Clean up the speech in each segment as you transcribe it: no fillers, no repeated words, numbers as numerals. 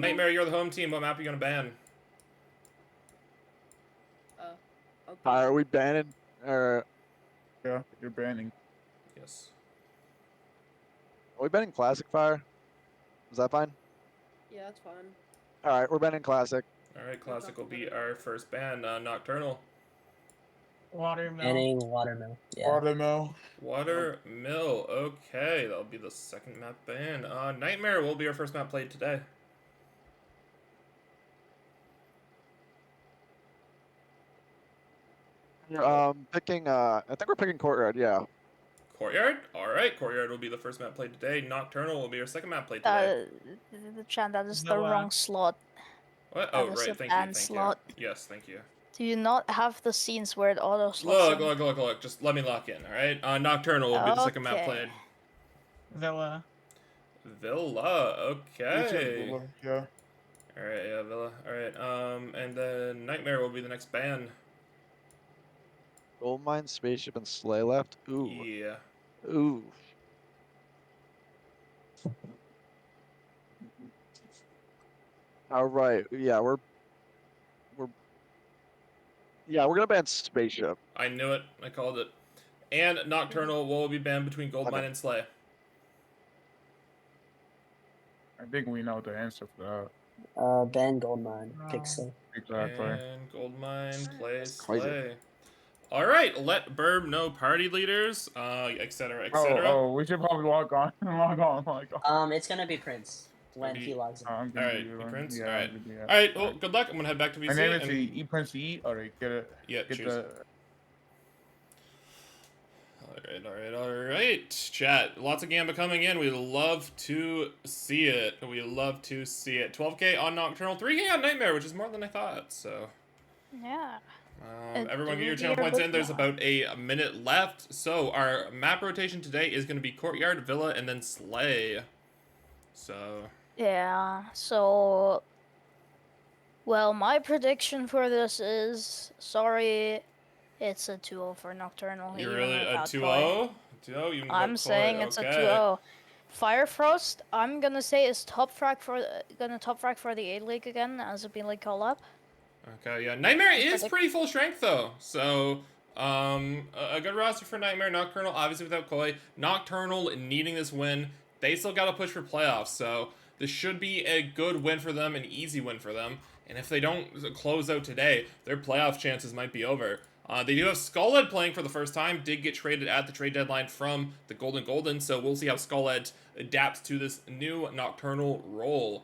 Nightmare, you're the home team. What map are you gonna ban? Okay. Are we banning? Or Yeah, you're banning. Yes. are we banning Classic Fire? Is that fine? Yeah, that's fine. All right, we're banning Classic. All right, Classic will be our first ban. Nocturnal. Watermill. Banning Watermill. Yeah. Watermill. Watermill. Okay, that'll be the second map ban. Nightmare will be our first map played today. Picking. I think we're picking Courtyard. Yeah. Courtyard? Alright, Courtyard will be the first map played today. Nocturnal will be our second map played today. The chat, that is the Noah. wrong slot. What? That Oh, is right, a thank ban you, thank slot. you. Yes, thank you. Do you not have the scenes where it auto slots in? Look, just let me lock in, alright? Nocturnal will be the second map Okay. played. Villa. Villa, okay. Villa, yeah. Alright, yeah, Villa. Alright, and then Nightmare will be the next ban. Goldmine, Spaceship, and Sleigh left. Ooh. Yeah. Ooh. All right. Yeah, we're gonna ban Spaceship. I knew it. I called it. And Nocturnal will be banned between Goldmine and Slay. I think we know the answer for Ban Goldmine. Pick so. that. Exactly. And Goldmine plays Crazy. Slay. Alright, let Burb know party leaders, etc., etc. Oh, we should probably log on. log on. It's gonna be Prince when he logs in. I'm gonna Alright, do you it. Prince? Yeah, Alright. I'm gonna do that. Alright, well, good luck. I'm gonna head back to VC. My name is and... E Prince E. Alright, get it. Yeah, Get choose. the. Alright. Chat, lots of Gamba coming in. We love to see it. 12k on Nocturnal, 3k on Nightmare, which is more than I thought, so... Yeah. Everyone get your do channel be a points bit in. There's more. about a minute left. So our map rotation today is going to be Courtyard, Villa, and then Slay. So... Yeah, so... Well, my prediction for this is... Sorry, it's a 2-0 for Nocturnal. You're even really a without 2-0? Koi. 2-0? Even I'm without saying Koi, it's okay. a 2-0. Firefrost, I'm gonna say is top frag for the A-League again, as a B-League call-up. Okay, yeah. Nightmare is pretty full strength, though. So, a good roster for Nightmare. Nocturnal, obviously without Koi. Nocturnal needing this win. They still got to push for playoffs, so this should be a good win for them, an easy win for them. And if they don't close out today, their playoff chances might be over. They do have Skullhead playing for the first time. Did get traded at the trade deadline from the Golden, so we'll see how Skullhead adapts to this new Nocturnal role.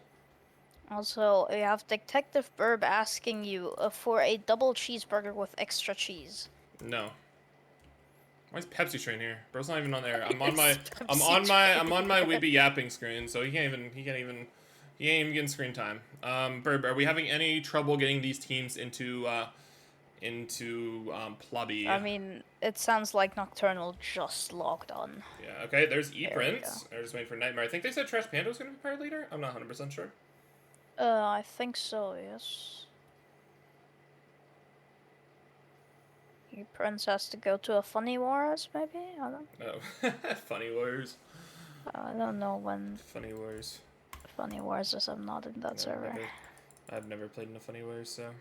Also, we have Detective Burb asking you for a double cheeseburger with extra cheese. No. Why is Pepsi Train here? Bro's not even on there. I'm on It's my Weeby yapping screen, so he ain't even getting screen time. Burb, are we having any trouble getting these teams into Plubby? I mean, it sounds like Nocturnal just logged on. Yeah, okay, there's There we E-Prince. I'm just waiting for Nightmare. I think they said Trash Panda was gonna be party leader. I'm not 100% sure. I think so, yes. Prince has to go to a Funny Wars, maybe? I don't. Oh, Funny Wars. I don't know when Funny Wars. Funny Wars is. I'm not in that No, server. I've never played in a Funny Wars, so.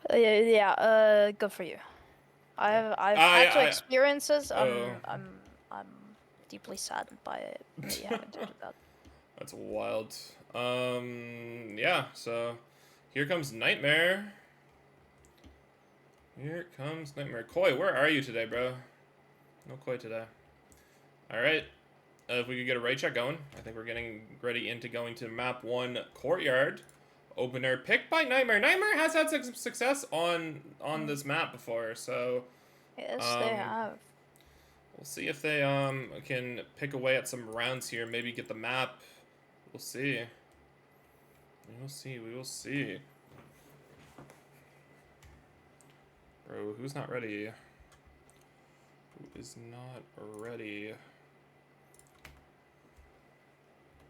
Good for you. I've had to experiences. I'm deeply saddened by it. That you haven't done that. That's wild. Yeah, so here comes Nightmare. Here comes Nightmare. Koi, where are you today, bro? No Koi today. Alright. If we could get a raid check going. I think we're getting ready into going to map 1 Courtyard. Opener picked by Nightmare. Nightmare has had some success on this map before, so... Yes, they have. We'll see if they can pick away at some rounds here. Maybe get the map. We'll see. We will see. Bro, who's not ready? Who is not ready?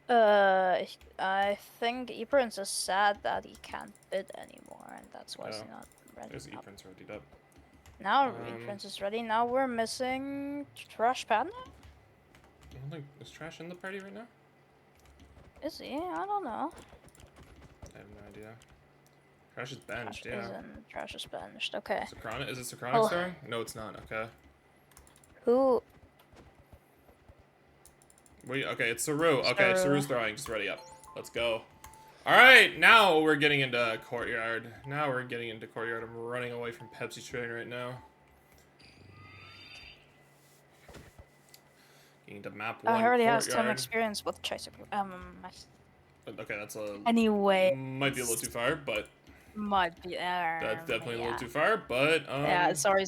I think E-Prince is sad that he can't bid anymore, and that's why he's not ready. There's E-Prince ready up. Now E-Prince is ready. Now we're missing Trash Panda? I don't think... Is Trash in the party right now? Is he? I don't know. have no idea. Crash is benched, Trash yeah. isn't- Trash is benched. Okay. Is it Socronic Oh. throwing? No, it's not. Okay. Who? Wait, okay, it's Saru. Okay, Saru. Saru's throwing. Just ready up. Let's go. All right, now we're getting into courtyard. I'm running away from Pepsi Train right now. Getting to map 1 I already have courtyard. some experience with Chaser. Okay, that's a... Anyway. Might be a little too far, but... Might be. That's definitely a yeah. little too far, but... Yeah, sorry.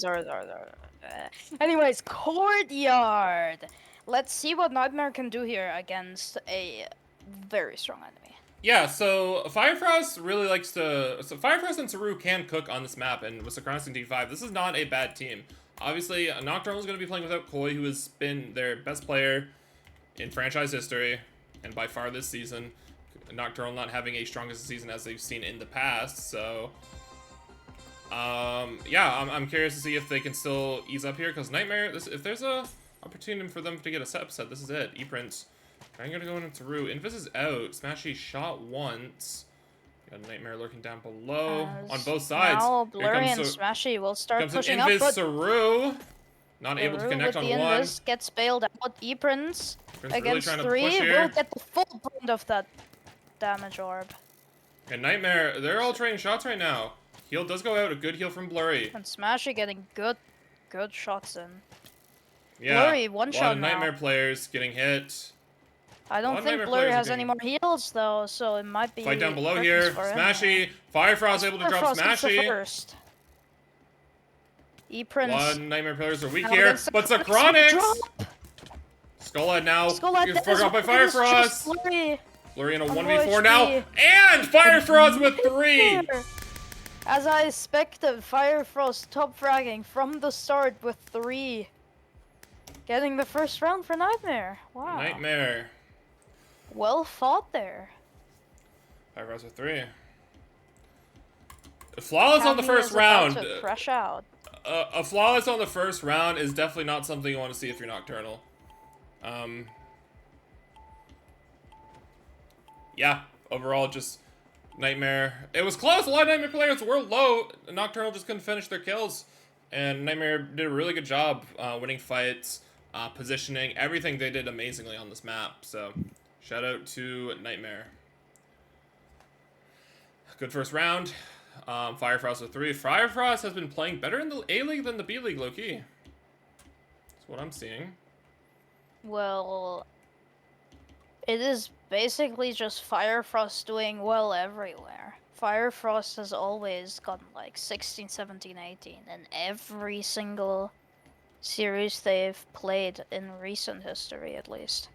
Anyways, courtyard. Let's see what Nightmare can do here against a very strong enemy. Yeah, so Firefrost really likes to... So Firefrost and Saru can cook on this map, and with Socronics and D5, this is not a bad team. Obviously, Nocturnal is going to be playing without Koi, who has been their best player in franchise history, and by far this season. Nocturnal not having a strongest season as they've seen in the past, so... yeah, I'm curious to see if they can still ease up here, because Nightmare, if there's a opportunity for them to get a set upset, this is it. E-Print. I'm gonna go into Saru. Invis is out. Smashy shot once. Got Nightmare lurking down below on both sides. Now Here Blurry comes and Smashy will start comes pushing an Invis up, but Saru. Not able to Saru connect with on the one. Invis gets bailed out. E-Prince Prince really against trying to 3 push here. will get the full brunt of that damage orb. And Nightmare, they're all trading shots right now. Heal does go out. A good heal from Blurry. And Smashy getting good shots in. Yeah, Blurry, one a lot shot of now. Nightmare players getting hit. I lot don't of think Nightmare Blurry players are has any getting- more heals though, so it might be Fight down below curtains here. for him. Smashy. Firefrost able to drop Firefrost gets the Smashy. first. E-Prince. One Nightmare players are weak Now here, against but Socronics, Socronics! Skullhead now Skullhead gets fucked off by is Firefrost. just Blurry. Blurry in a On 1v4 HP. now, and Firefrost with 3! As I expected, Firefrost top fragging from the start with 3. Getting the first round for Nightmare. Wow. Nightmare. Well fought there. Firefrost with 3. Flawless on the Cammy first is about round. to crash out. A flawless on the first round is definitely not something you want to see if you're Nocturnal. Yeah, overall, just Nightmare. It was close. A lot of Nightmare players were low. Nocturnal just couldn't finish their kills. And Nightmare did a really good job winning fights, positioning, everything they did amazingly on this map. So, shout out to Nightmare. Good first round. Firefrost with 3. Firefrost has been playing better in the A-League than the B-League, low-key. That's what I'm seeing. Well, it is basically just Firefrost doing well everywhere. Firefrost has always gotten like 16, 17, 18 in every single series they've played in recent history, at least.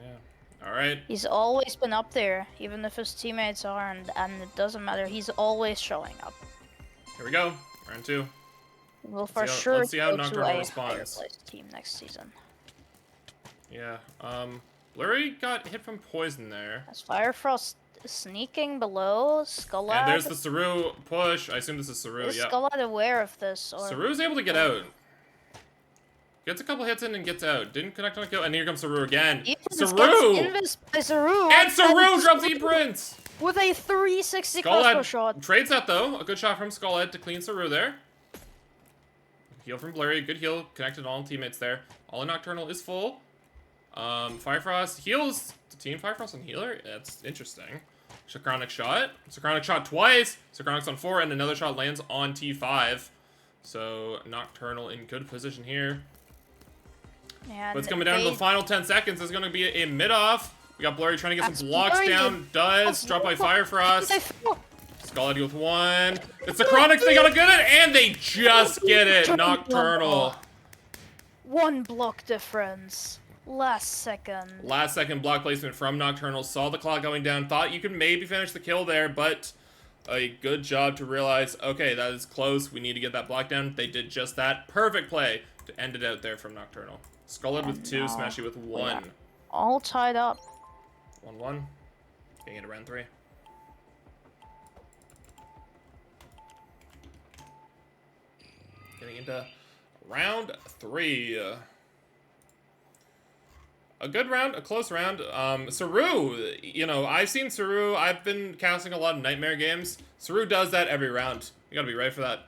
Yeah. All right. He's always been up there, even if his teammates aren't, and it doesn't matter. He's always showing up. Here we go. Round 2. We'll for see how- sure let's see how go to Nocturnal a higher responds. placed team next season. Yeah. Blurry got hit from poison there. As Firefrost sneaking below, Skullad. And there's the Saru push. I assume this is Saru, Is yeah. Skullad aware of this? Or Saru's able to get out. Gets a couple hits in and gets out. Didn't connect on a kill. And here comes Saru again. E-Prince Saru! gets invis by Saru! And Saru drops E-Prince! With a 360 crossbow shot. Skullhead trades that though. A good shot from Skullhead to clean Saru there. Heal from Blurry. Good heal. Connected all teammates there. All in Nocturnal is full. Firefrost heals the team. Firefrost on healer. That's interesting. Socronic shot. Socronic shot twice. Socronic's on 4 and another shot lands on T5. So Nocturnal in good position here. And But it's coming down to the final 10 seconds. There's going to be a mid-off. We got Blurry trying to get That's some blocks Blurry. down. Does. Dropped by Firefrost. They fell. Skullhead with 1. It's the Chronics. They gotta get it, and they just get it. Nocturnal. 1 block difference. Last second. Last second block placement from Nocturnal. Saw the clock going down. Thought you could maybe finish the kill there, but a good job to realize, okay, that is close. We need to get that block down. They did just that. Perfect play to end it out there from Nocturnal. Skullhead with 2. now Smashy with 1. All tied up. 1-1. Getting into round 3. Getting into round 3. a good round, a close round. Saru, you know, I've seen Saru. I've been casting a lot of Nightmare games. Saru does that every round. You gotta be ready for that.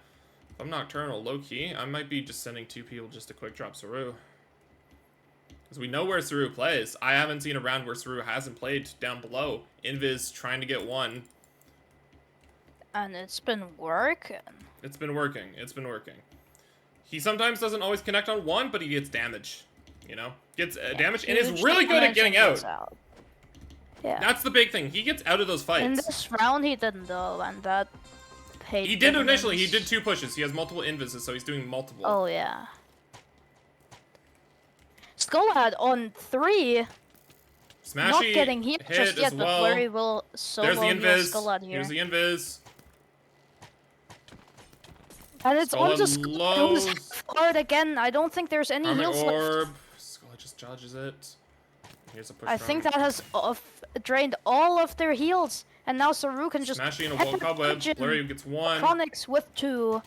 If I'm Nocturnal, low-key, I might be just sending 2 people just to quick drop Saru. Because we know where Saru plays. I haven't seen a round where Saru hasn't played down below. Invis trying to get 1. And it's been working. It's been working. It's been working. He sometimes doesn't always connect on 1, but he gets damage. You know? Gets damage and is Huge really good at damage getting and out. gets out. Yeah. That's the big thing. He gets out of those fights. In this round, he didn't though, and that paid. He did initially. He dividends. did 2 pushes. He has multiple invises, so he's doing multiple. Oh yeah. Skullhead on 3. Smashy Not getting hit just yet, as but well. Blurry will There's the solo heal Skullhead invis. here. Here's the invis. And it's on to Skullhead Skullhead, who's lows. hard again. I don't think there's any Karmic heals left. orb. Skullhead just dodges it. Here's a push I think that has drained all of their heals, and now Saru can just Smashy in a wall cobweb. Imagine Blurry gets 1. Chronix with 2,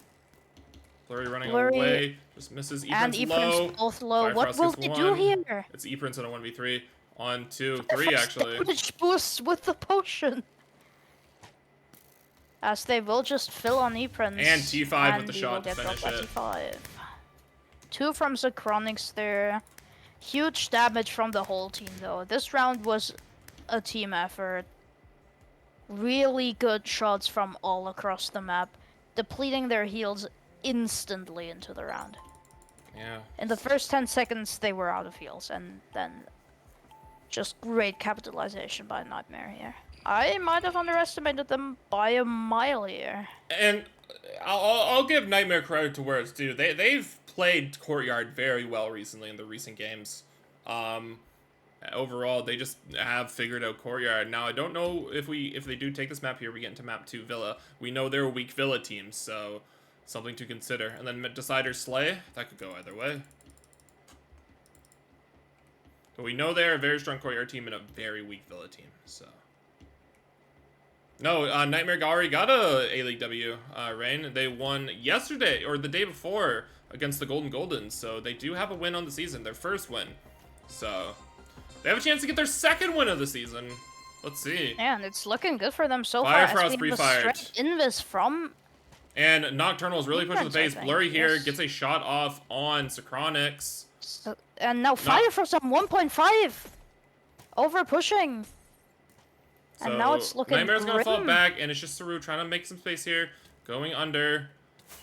Blurry running Blurry away. Just misses. and E-Prince low. E-Prince both low. Fire What Frost will gets they do 1. here? It's E-Prince in a 1v3. On 2, 3 actually. Damage boost with the potion. As they will just fill on E-Prince. And T5 with the he shot will to get dropped finish by it. T5. 2 from Zacronix there. Huge damage from the whole team though. This round was a team effort. Really good shots from all across the map, depleting their heals instantly into the round. Yeah. In the first 10 seconds, they were out of heals, and then just great capitalization by Nightmare here. I might have underestimated them by a mile here. And I'll give Nightmare credit to where it's due. They've played Courtyard very well recently in the recent games. Overall, they just have figured out Courtyard. Now, I don't know if they do take this map here, we get into map 2 Villa. We know they're a weak Villa team, so something to consider. And then Decider Slay, that could go either way. But we know they're a very strong Courtyard team and a very weak Villa team, so. No, Nightmare Gallery got a A-League W, Rain. They won yesterday, or the day before, against the Golden Goldens, so they do have a win on the season, their first win. So, they have a chance to get their second win of the season. Let's see. And it's looking good for them so Fire far. Frost As we have a pre-fired. straight invis from... And Nocturnal is really pushing the Defense, pace. I think, Blurry here yes. gets a shot off on Zacronix. So, and now Fire Frost on 1.5! Over pushing. So And now it's looking Nightmare's gonna fall grim. back, and it's just Saru trying to make some space here. Going under.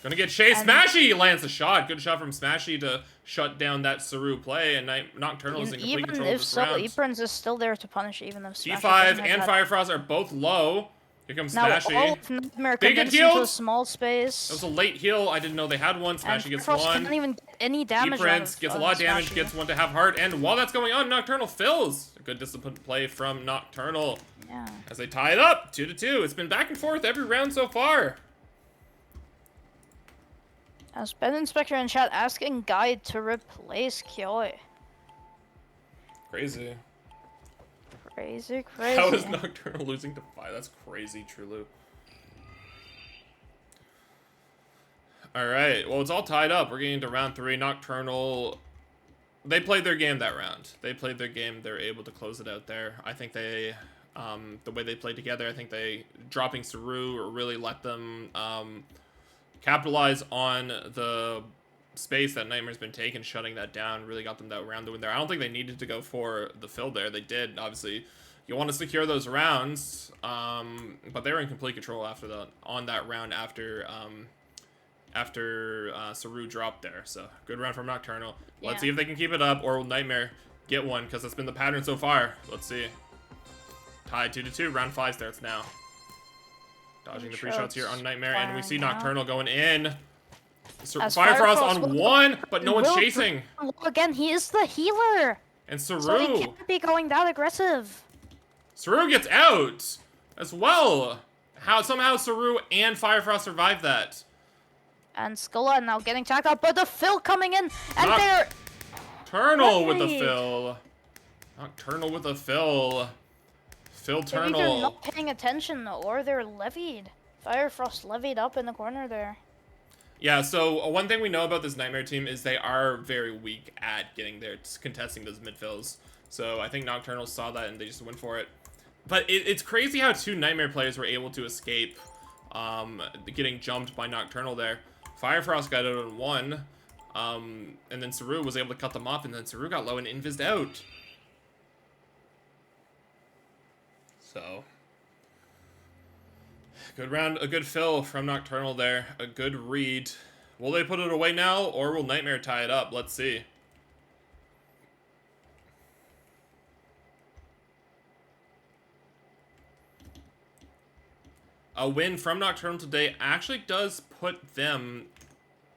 Gonna get chased. And- Smashy lands the shot. Good shot from Smashy to shut down that Saru play, and Nocturnal is in complete Even control of if this so, round. E-Prince is still there to punish, even if Smashy T5 doesn't have and that. Fire Frost are both low. Here comes Now Smashy. all of Nightmare They get condenses into a healed. small space. That was a late heal. I didn't know they had one. And Smashy gets Frost one. can't even get any damage out E-Prince of, gets a lot of damage, Smashy. gets one to have heart, and while that's going on, Nocturnal fills. A good disciplined play from Nocturnal Yeah. as they tie it up 2-2. It's been back and forth every round so far. As Ben Inspector in chat asking Guide to replace Kyoi. Crazy. Crazy, crazy. How is Nocturnal losing to 5? That's crazy, Trulu. Alright, well, it's all tied up. We're getting to round 3. Nocturnal, they played their game that round. They played their game. They're able to close it out there. I think they, the way they played together, I think they, dropping Saru really let them capitalize on the space that Nightmare's been taking, shutting that down, really got them that round to win there. I don't think they needed to go for the fill there. They did, obviously. You want to secure those rounds, but they were in complete control after on that round after Saru dropped there. So good round from Nocturnal. Let's Yeah. see if they can keep it up, or will Nightmare get one, because that's been the pattern so far. Let's see. Tied 2-2. Round 5 starts now. Dodging the pre-shots here on Nightmare, and we see flying out. Nocturnal going in. As Fire Frost Frost on will- 1, but no one's will chasing. Again, he is the healer, And so he Saru. can't be going that aggressive. Saru gets out as well. Somehow Saru and Fire Frost survived that. And Skulla now getting tagged out, but the fill coming in, and Noc- they're Nocturnal with the Right. fill. Nocturnal with the fill. they're either Phil-turnal. not paying attention or they're levied. Fire Frost levied up in the corner there. Yeah, so one thing we know about this Nightmare team is they are very weak at getting there, contesting those midfills. So I think Nocturnal saw that and they just went for it. But it's crazy how 2 Nightmare players were able to escape getting jumped by Nocturnal there. Firefrost got out on 1, and then Saru was able to cut them off, and then Saru got low and invised out. So, good round, a good fill from Nocturnal there, a good read. Will they put it away now, or will Nightmare tie it up? Let's see. A win from Nocturnal today actually does put them...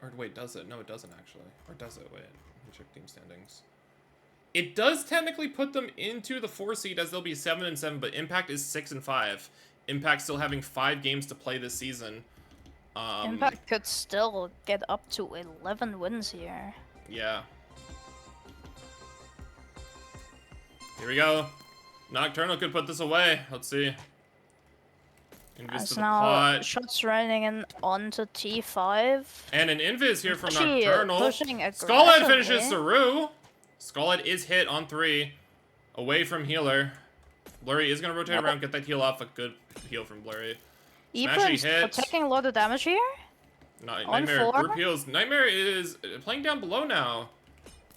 Or wait, does it? No, it doesn't actually. Or does it? Wait, let me check team standings. It does technically put them into the 4 seed as they'll be 7-7, but Impact is 6-5. Impact still having 5 games to play this season. Impact could still get up to 11 wins here. Yeah. Here we go. Nocturnal could put this away. Let's see. Invis to the now pot. shots running in onto T5. And an invis here from Actually, Nocturnal. pushing Skullhead finishes aggressively. Saru. Skullhead is hit on 3. Away from healer. Blurry is going to rotate around, get that heal off. A good heal from Blurry. Eeprin's hit. taking a lot of damage here. Nightmare 4. group heals. Nightmare is playing down below now.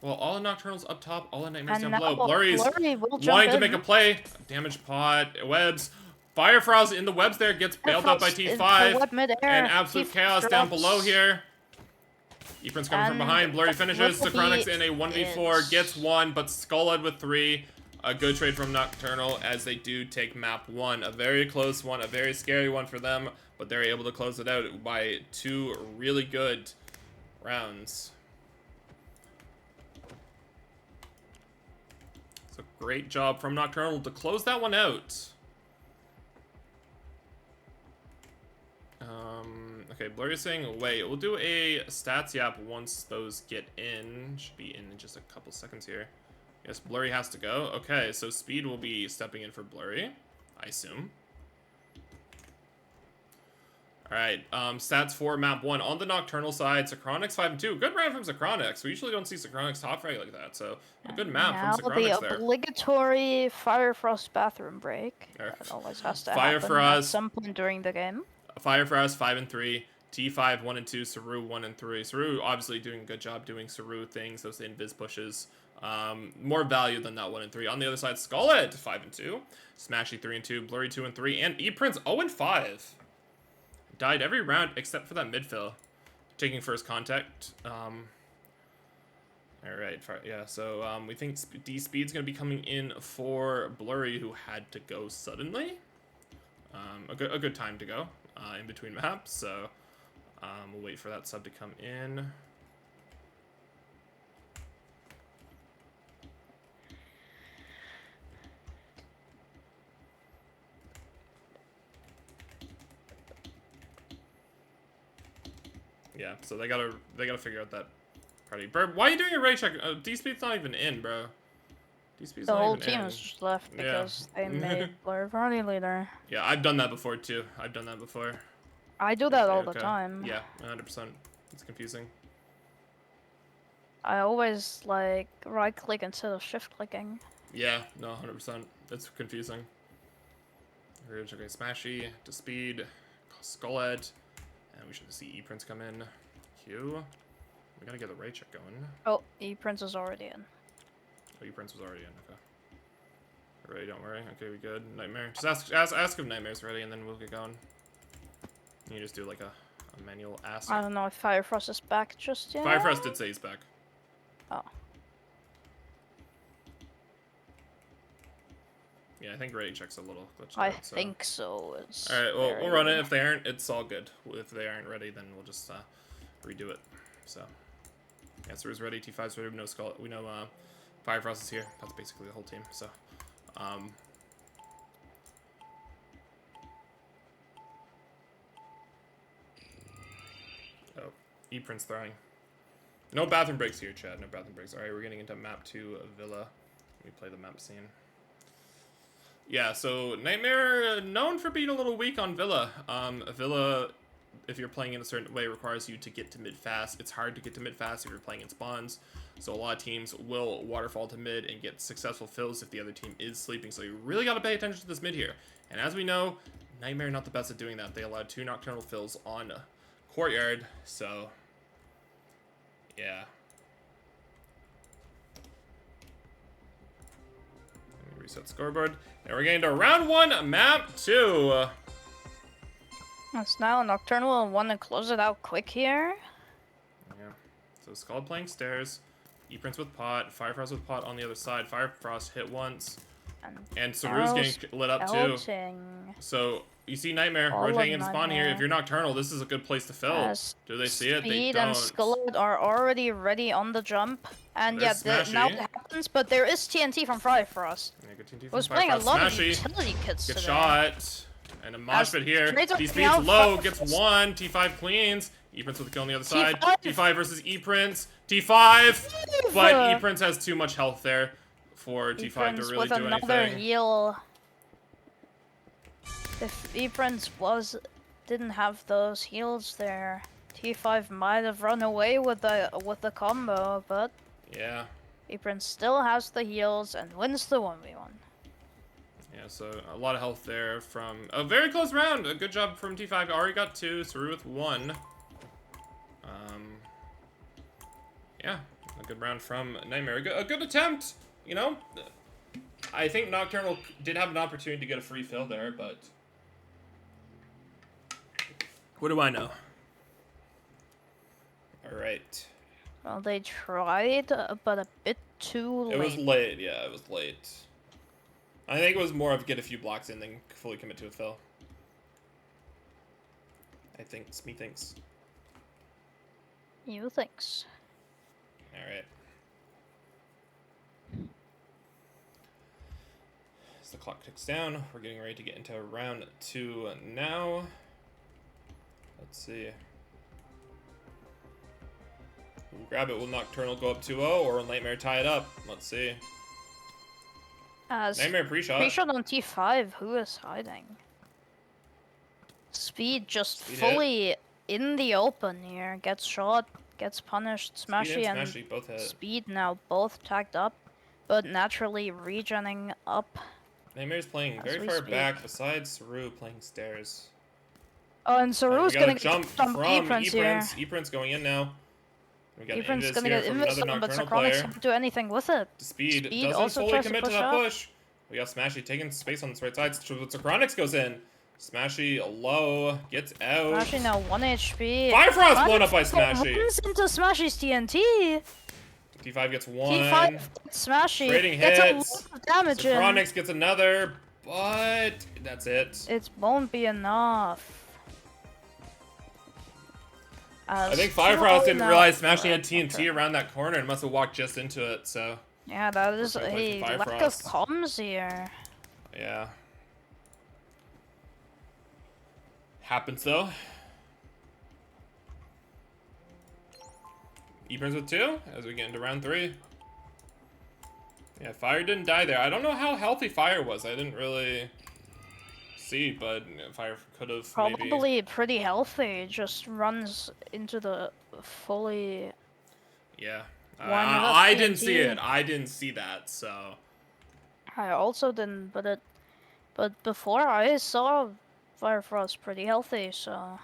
Well, all the Nocturnals up top, all the Nightmares And down now below. Blurry's Blurry will jump wanting to in. make a play. Damage pot, webs. Firefrost in the webs there, gets bailed out by Firefrost is T5. the web mid-air. And absolute T5 chaos down drops. below here. Eeprin's coming from And behind. Blurry finishes. Ripple Socronix Beat in a 1v4. is- Gets 1, but Skullhead with 3. A good trade from Nocturnal as they do take map 1. A very close one. A very scary one for them. But they're able to close it out by 2 really good rounds. So great job from Nocturnal to close that one out. Okay, Blurry's saying wait. We'll do a stats yap once those get in. Should be in just a couple seconds here. Yes, Blurry has to go. Okay, so Speed will be stepping in for Blurry, I assume. Alright, stats for map 1. On the Nocturnal side, Socronix 5-2. Good round from Socronix. We usually don't see Socronix top frag like that, so a good map Now from Socronix the there. obligatory Firefrost bathroom break. There. That always has to Fire happen for at us. some point during the game. Firefrost 5-3. T5 1-2. Saru 1-3. Saru obviously doing a good job doing Saru things, those invis pushes. More value than that 1-3. On the other side, Skullhead 5-2. Smashy 3-2. Blurry 2-3. And E-Prince 0-5. Died every round except for that midfill. Taking first contact. Alright, yeah, so we think D-Speed's going to be coming in for Blurry, who had to go suddenly. A good time to go in between maps, so we'll wait for that sub to come in. Yeah, so they gotta figure out that party. Bro, why are you doing a raid check? D-Speed's not even in, bro. D-Speed's The not whole even team in. is just left Yeah. because they made Blur party leader. Yeah, I've done that before too. I've done that before. I do that all the Okay. time. Yeah, 100%. It's confusing. I always like right click instead of shift clicking. Yeah, no, 100%. It's confusing. Okay, Smashy to Speed, Skullhead, and we should see E-Prince come in. Q. We gotta get the raid check going. Oh, E-Prince is already in. Oh, E-Prince was already in. Okay. Ready? Don't worry. Okay, we good. Nightmare. Just ask if Nightmare's ready, and then we'll get going. You just do like a manual ask. I don't know if Firefrost is back just yet. Firefrost did say he's back. Oh. Yeah, I think raid check's a little glitched I out, so. think so. It's Alright, well, very we'll run it. weird. If they aren't, it's all good. If they aren't ready, then we'll just redo it. So, yeah, Saru's ready. T5's ready. We know we know Firefrost is here. That's basically the whole team. So, oh, E-Prince throwing. No bathroom breaks here, Chad. No bathroom breaks. Alright, we're getting into map 2 of Villa. Let me play the map scene. Yeah, so Nightmare known for being a little weak on Villa. Villa if you're playing in a certain way, requires you to get to mid fast. It's hard to get to mid fast if you're playing in spawns. So a lot of teams will waterfall to mid and get successful fills if the other team is sleeping. So you really got to pay attention to this mid here. And as we know, Nightmare not the best at doing that. They allowed 2 Nocturnal fills on Courtyard. So, yeah. Let me reset scoreboard. And we're getting to round 1, map 2. It's now Nocturnal will want to close it out quick here. Yeah. So Scald playing stairs. E-Prince with pot. Firefrost with pot on the other side. Firefrost hit once. And Saru's getting lit up too. So you see Nightmare rotating in spawn here. If you're Nocturnal, this is a good place to fill. Do they see it? They Speed don't. and Skulled are already ready on the jump. And There's yeah, now Smashy. it happens, but there is TNT from Firefrost. Yeah, good TNT from Was playing a Firefrost. lot of Smashy. utility kits Good today. shot. And a mosh pit here. trades are D coming out, speed's low, Firefrost. gets 1. T5 cleans. E-Prince with the kill on the other side. T5. T5 versus E-Prince. T5! But E-Prince has too much health there for T5 to E-Prince really with do another anything. heal. If E-Prince didn't have those heals there, T5 might have run away with the combo, but Yeah. E-Prince still has the heals and wins the 1v1. Yeah, so a lot of health there from a very close round. A good job from T5. Already got 2, Saru with 1. Yeah, a good round from Nightmare. A good attempt, you know? I think Nocturnal did have an opportunity to get a free fill there, but what do I know? Alright. Well, they tried, but a bit too late. It was late, yeah, it was late. I think it was more of get a few blocks in than fully commit to a fill. I think, me thinks. You thinks. Alright. As the clock ticks down, we're getting ready to get into round 2 now. Let's see. We'll grab it. Will Nocturnal go up 2-0 or will Nightmare tie it up? Let's see. Nightmare pre-shot. Pre-shot on T5, who is hiding? Speed just Speed fully in the open here. Gets shot, gets punished. Speed Smashy and and Smashy both hit. Speed now both tagged up, but naturally regenning up. Nightmare's playing As very we far speak. back besides Saru playing stairs. Oh, and We Saru's got a gonna jump get some from E-Prince here. E-Prince. E-Prince going in now. We got an E-Prince invis gonna here get from invis another on, but Nocturnal Sacronics player. can't do anything with it. Speed Speed doesn't also fully tries to commit to push that up. push. We got Smashy taking space on this right side. Sacronics goes in. Smashy low, gets out. Smashy now 1 HP. Firefrost blown up by Firefrost Smashy. runs into Smashy's TNT. T5 gets 1. T5 gets Smashy. Trading Gets a hits. lot of damage in. Sacronics gets another, but that's it. It won't be enough. I think Firefrost didn't realize Smashy had TNT around that corner and must have walked just into it, so Yeah, that is We're gonna play a for lack of Firefrost. comms here. yeah. Happens though. E-Prince with 2 as we get into round 3. Yeah, Fire didn't die there. I don't know how healthy Fire was. I didn't really see, but Fire could have maybe. Probably pretty healthy. Just runs into the fully. Yeah. One of I the didn't see TNT. it. I didn't see that, so. I also didn't, but before I saw Firefrost pretty healthy, so.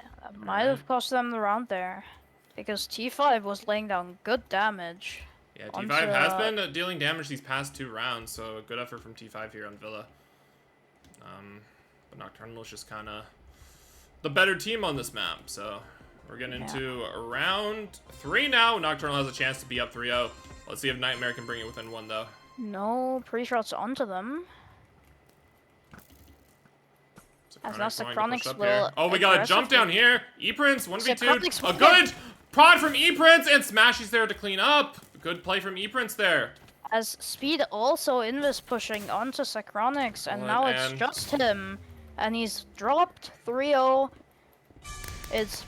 Yeah, that might have cost them the round there. Because T5 was laying down good damage. Yeah, onto, T5 has been dealing damage these past 2 rounds, so a good effort from T5 here on Villa. But Nocturnal is just kind of the better team on this map, so we're getting into round 3 now. Nocturnal has a chance to be up 3-0. Let's see if Nightmare can bring it within 1, though. No pre-shots onto them. As now Sacronics wanting to push Sacronics up will here. Oh, we got a jump down aggressively- here. E-Prince, 1v2. Sacronics A will good prod from E-Prince, and Smashy's there to clean up. Good play from E-Prince there. As Speed also invis pushing onto Sacronics, and now it's And- just him. And he's dropped 3-0. It's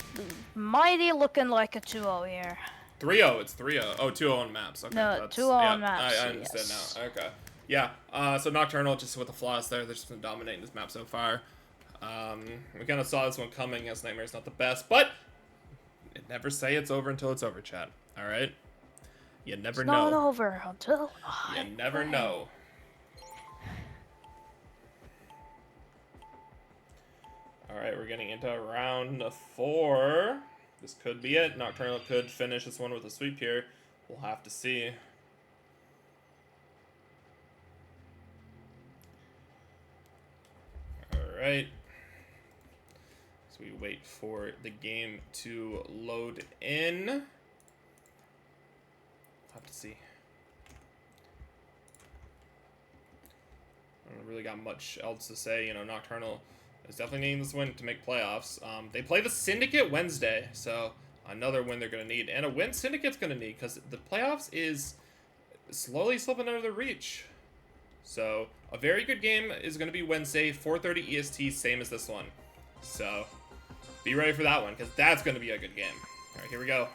mighty looking like a 2-0 here. 3-0, it's 3-0. Oh, 2-0 on maps. Okay, No, that's, 2-0 on maps, I understand yes. now. Okay. Yeah, so Nocturnal, just with the flaws there, they're just been dominating this map so far. We kind of saw this one coming, as Nightmare's not the best, but never say it's over until it's over, chat. Alright? You never It's know. not over until You I never play. know. Alright, we're getting into round 4. This could be it. Nocturnal could finish this one with a sweep here. We'll have to see. Alright. So we wait for the game to load in. We'll have to see. I don't really got much else to say. You know, Nocturnal is definitely needing this win to make playoffs. They play the Syndicate Wednesday, so another win they're going to need. And a win Syndicate's going to need, because the playoffs is slowly slipping out of their reach. So a very good game is going to be Wednesday, 4:30 EST, same as this one. So be ready for that one, because that's going to be a good game. All right, here we go.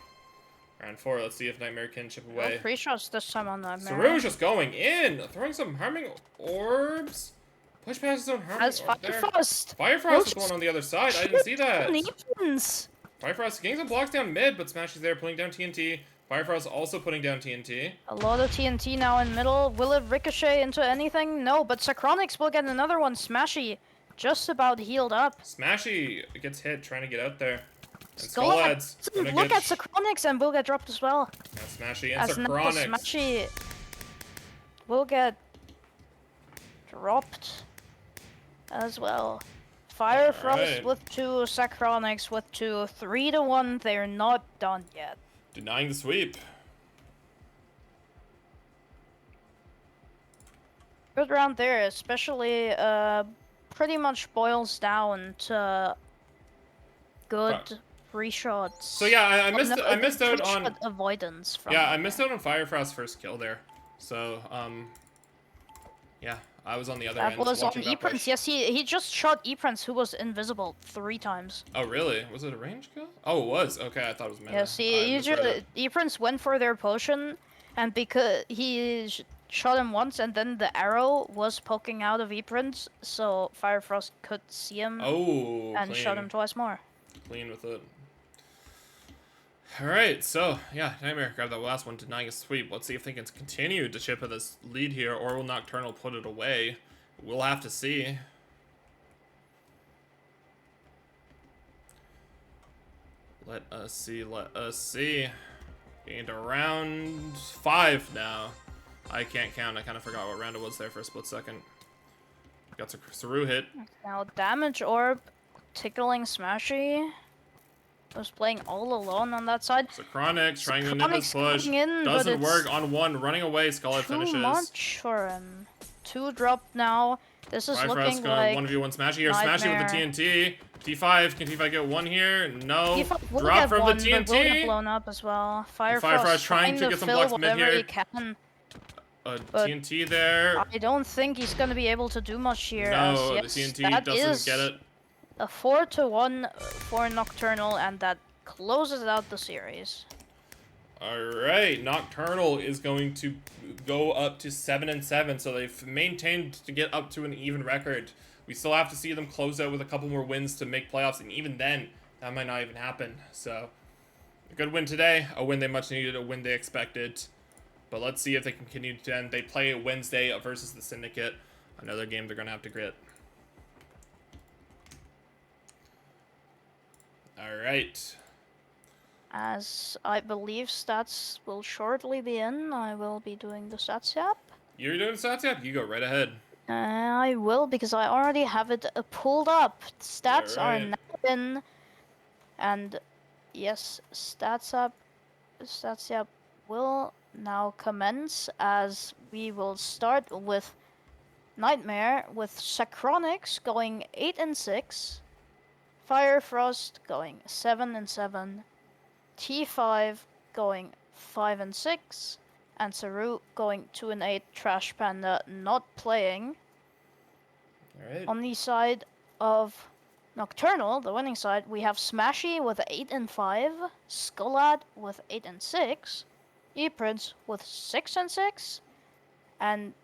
Round 4. Let's see if Nightmare can chip away. Free shots this time on Nightmare. Saru's just going in, throwing some harming orbs. Push past his own harming As orb there. Firefrost. Firefrost is the one on the other side. I didn't see that. Newtons. Firefrost getting some blocks down mid, but Smash is there putting down TNT. Firefrost also putting down TNT. A lot of TNT now in middle. Will it ricochet into anything? No, but Sacronix will get another one. Smashy just about healed up. Smashy gets hit trying to get out there. And Skullhead Skullhead's doesn't gonna look get at Sacronix and will get dropped as well. yeah, Smashy and As now Sacronix. Smashy will get dropped as well. Firefrost Alright. with 2, Sacronix with 2, 3-1. They're not done yet. Denying the sweep. Good round there, especially pretty much boils down to good reshots. So yeah, I missed No, I missed out on reshot avoidance from yeah I missed out on Firefrost's first kill there. So yeah, I was on the other That end was on watching that push. E-Prince. Yes, he just shot E-Prince, who was invisible 3 times. Oh really? Was it a range kill? Oh, it was. Okay, I thought it was meta. Yes, I misread it. E-Prince went for their potion, and because he shot him once, and then the arrow was poking out of E-Prince, so Firefrost could see him Oh, and shot clean. him twice more. Clean with it. Alright, so, yeah, Nightmare grabbed that last one, denying a sweep. Let's see if they can continue to chip at this lead here, or will Nocturnal put it away? We'll have to see. Let us see, let us see. Getting to round 5 now. I can't count, I kind of forgot what round it was there for a split second. Got Saru hit. Now, Damage Orb, tickling Smashy. Was playing all alone on that side. Sacronix trying to nip his Sacronix push. coming in, but Doesn't it's work on 1. Running away. Skullhead Too finishes. much for him. 2 dropped now. This is Firefrost looking gonna like 1v1 Smashy here. Smashy with the TNT. T5. Can T5 get 1 here? No. T5 will Drop get from one, the but will get TNT. blown up as well. Firefrost Firefrost trying to get some fill blocks mid whatever here. he can. but TNT there. I don't think he's gonna be able to do much here. No, as, the yes, TNT that doesn't is get it. A 4-1 for Nocturnal, and that closes out the series. Alright, Nocturnal is going to go up to 7-7, so they've maintained to get up to an even record. We still have to see them close out with a couple more wins to make playoffs, and even then, that might not even happen. So, a good win today, a win they much needed, a win they expected. But let's see if they can continue to end. They play Wednesday versus the Syndicate, another game they're going to have to grit. Alright. As I believe stats will shortly be in, I will be doing the stats app. You're doing stats app? You go right ahead. I will, because I already have it pulled up. Stats are Alright. now in, and yes, stats app will now commence, as we will start with Nightmare with Sacronix going 8-6, Firefrost going 7-7, T5 going 5-6, and Saru going 2-8. Trash Panda not playing. Alright. On the side of Nocturnal, the winning side, we have Smashy with 8-5, Skullad with 8-6, E-Prince with 6-6, and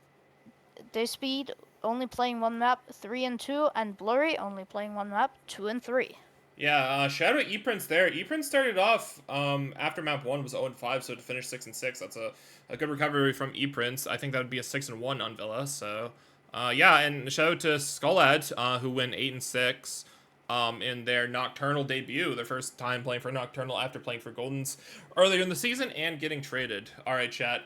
Dayspeed only playing one map, 3 and 2, and Blurry only playing one map, 2 and 3. Yeah, shout out ePrince there. ePrince started off after map 1 was 0-5, so to finish 6-6, that's a good recovery from ePrince. I think that would be a 6-1 on Villa. So yeah, and shout out to Skullad, who went 8-6 in their Nocturnal debut, their first time playing for Nocturnal after playing for Goldens earlier in the season and getting traded. All right, chat.